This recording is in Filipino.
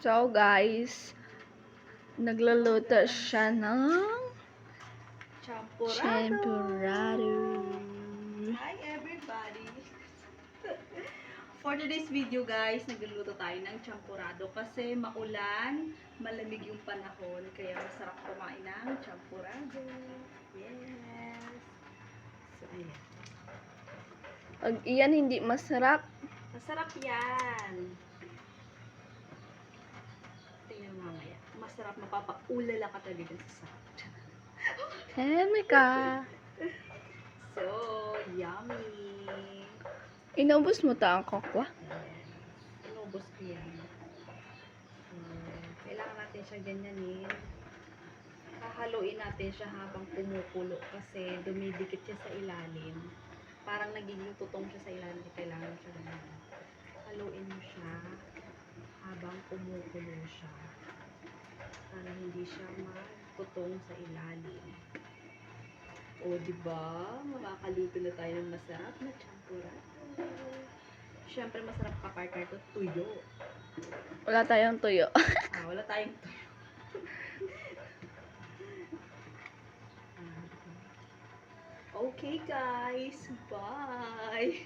So guys, nagluluto siya ng Champurrado! champurrado. Hi everybody! For today's video guys, nagluluto tayo ng champurrado kasi maulan, malamig yung panahon, kaya masarap kumain ng champurrado. Yes! So ayan. Pag iyan hindi masarap, Masarap yan! Tingnan mo mamaya. Masarap, mapapaulala ka talaga sa sarap. Hemika. So, yummy! Inubos mo ta ang kokwa? Inubos ko yan. Kailangan natin siya ganyanin. Hahaluin natin siya habang kumukulo kasi dumidikit siya sa ilalim. Parang nagiging tutong siya sa ilalim. Kailangan siya ganyan. Haluin mo siya habang kumukulo siya. Para hindi siya matutong sa ilalim. O, diba? Makakaluto na tayo ng masarap na champurrado. Siyempre, masarap ka-partner to, tuyo. Wala tayong tuyo. Wala tayong tuyo. Okay, guys. Bye!